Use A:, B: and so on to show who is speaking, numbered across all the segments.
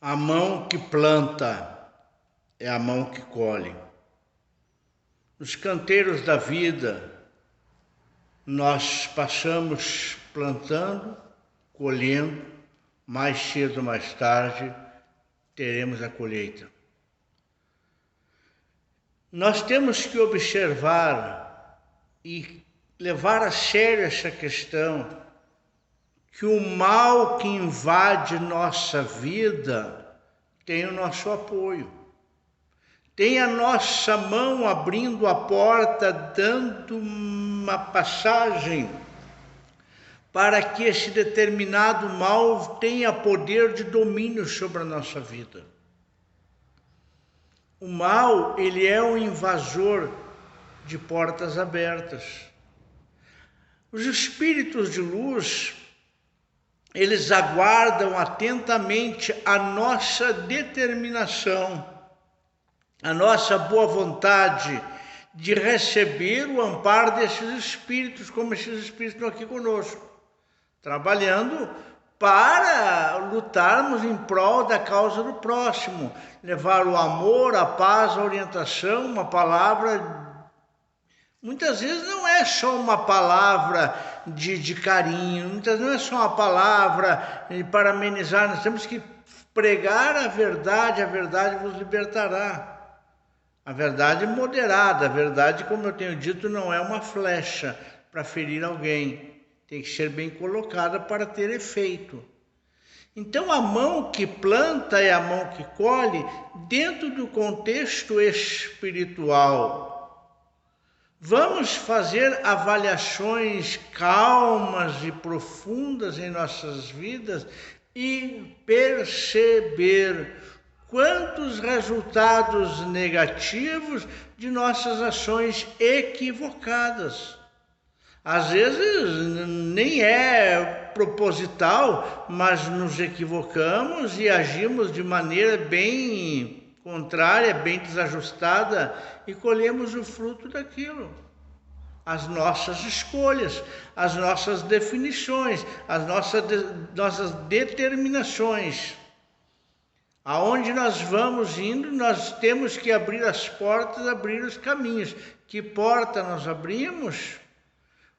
A: A mão que planta é a mão que colhe. Nos canteiros da vida, nós passamos plantando, colhendo, mais cedo ou mais tarde teremos a colheita. Nós temos que observar e levar a sério essa questão, que o mal que invade nossa vida tem o nosso apoio. Tem a nossa mão abrindo a porta, dando uma passagem para que esse determinado mal tenha poder de domínio sobre a nossa vida. O mal, ele é um invasor de portas abertas. Os espíritos de luz, eles aguardam atentamente a nossa determinação, a nossa boa vontade de receber o amparo desses espíritos, como esses espíritos estão aqui conosco, trabalhando para lutarmos em prol da causa do próximo, levar o amor, a paz, a orientação, uma palavra. Muitas vezes não é só uma palavra de carinho, muitas vezes não é só uma palavra para amenizar, nós temos que pregar a verdade vos libertará. A verdade moderada, a verdade, como eu tenho dito, não é uma flecha para ferir alguém, tem que ser bem colocada para ter efeito. Então a mão que planta é a mão que colhe dentro do contexto espiritual. Vamos fazer avaliações calmas e profundas em nossas vidas e perceber quantos resultados negativos de nossas ações equivocadas. Às vezes nem é proposital, mas nos equivocamos e agimos de maneira bem contrária, bem desajustada, e colhemos o fruto daquilo. As nossas escolhas, as nossas definições, as nossas determinações. Aonde nós vamos indo, nós temos que abrir as portas, abrir os caminhos. Que porta nós abrimos?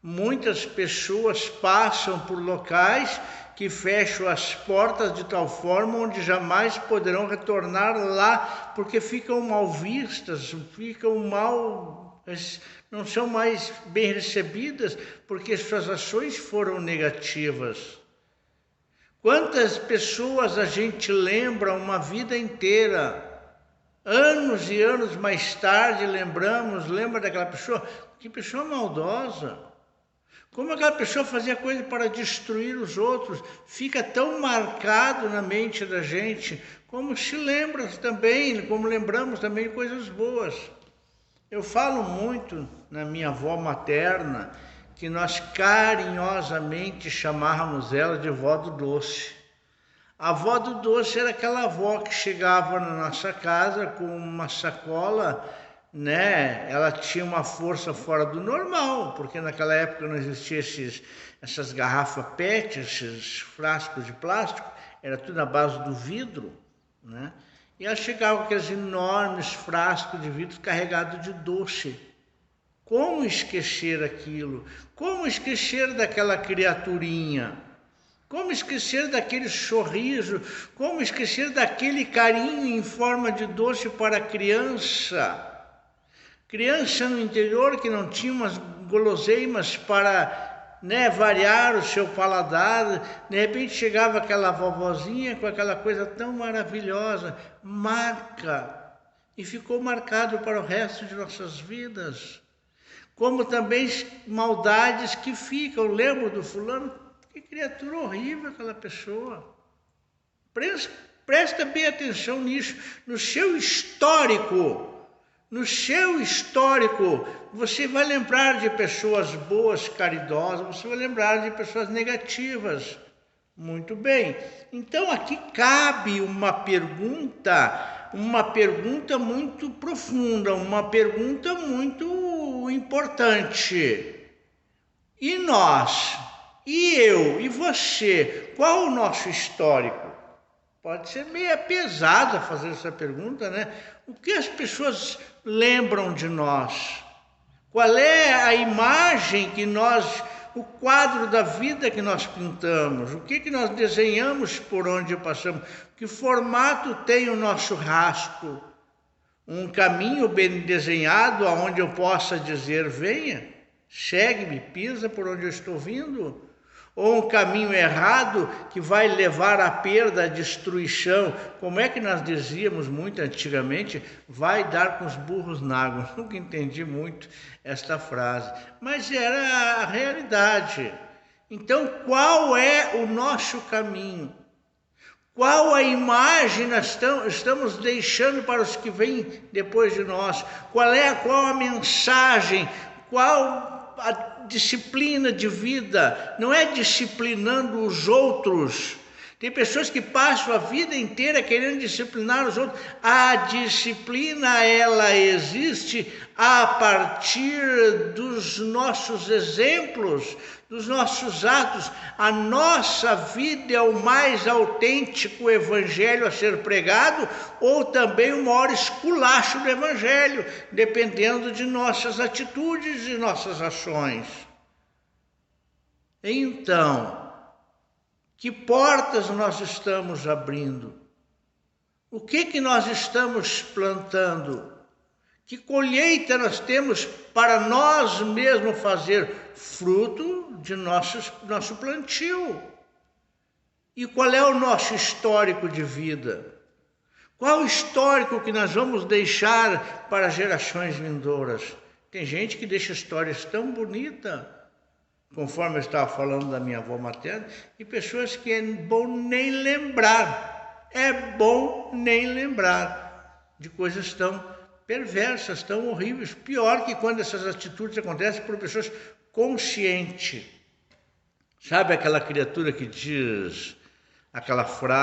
A: Muitas pessoas passam por locais que fecham as portas de tal forma onde jamais poderão retornar lá, porque ficam mal vistas, não são mais bem recebidas, porque suas ações foram negativas. Quantas pessoas a gente lembra uma vida inteira, anos e anos mais tarde lembra daquela pessoa, que pessoa maldosa. Como aquela pessoa fazia coisa para destruir os outros, fica tão marcado na mente da gente, como se lembra também, como lembramos também de coisas boas. Eu falo muito na minha avó materna, que nós carinhosamente chamávamos ela de vó do doce. A avó do doce era aquela avó que chegava na nossa casa com uma sacola, né? Ela tinha uma força fora do normal, porque naquela época não existiam essas garrafas PET, esses frascos de plástico, era tudo na base do vidro, né? E ela chegava com aqueles enormes frascos de vidro carregados de doce. Como esquecer aquilo? Como esquecer daquela criaturinha? Como esquecer daquele sorriso? Como esquecer daquele carinho em forma de doce para a criança? Criança no interior que não tinha umas guloseimas para, variar o seu paladar, de repente chegava aquela vovozinha com aquela coisa tão maravilhosa, marca, e ficou marcado para o resto de nossas vidas. Como também maldades que ficam, lembro do fulano, que criatura horrível aquela pessoa. Presta bem atenção nisso, no seu histórico, você vai lembrar de pessoas boas, caridosas, você vai lembrar de pessoas negativas. Muito bem. Então aqui cabe uma pergunta muito profunda, uma pergunta muito importante. E nós? E eu? E você? Qual o nosso histórico? Pode ser meio pesada fazer essa pergunta, né? O que as pessoas lembram de nós? Qual é a imagem que o quadro da vida que nós pintamos? O que nós desenhamos por onde passamos? Que formato tem o nosso rastro? Um caminho bem desenhado aonde eu possa dizer, venha, segue-me, pisa por onde eu estou vindo? Ou um caminho errado que vai levar à perda, à destruição? Como é que nós dizíamos muito antigamente? Vai dar com os burros na água. Nunca entendi muito esta frase, mas era a realidade. Então, qual é o nosso caminho? Qual a imagem nós estamos deixando para os que vêm depois de nós? Qual a mensagem? Qual a disciplina de vida? Não é disciplinando os outros. Tem pessoas que passam a vida inteira querendo disciplinar os outros. A disciplina, ela existe a partir dos nossos exemplos, dos nossos atos. A nossa vida é o mais autêntico evangelho a ser pregado, ou também o maior esculacho do evangelho, dependendo de nossas atitudes e nossas ações. Então, que portas nós estamos abrindo? O que nós estamos plantando? Que colheita nós temos para nós mesmos fazer fruto de nosso plantio? E qual é o nosso histórico de vida? Qual o histórico que nós vamos deixar para gerações vindouras? Tem gente que deixa histórias tão bonitas, conforme eu estava falando da minha avó materna, e pessoas que é bom nem lembrar. É bom nem lembrar de coisas tão perversas, tão horríveis. Pior que quando essas atitudes acontecem por pessoas conscientes. Sabe aquela criatura que diz aquela frase: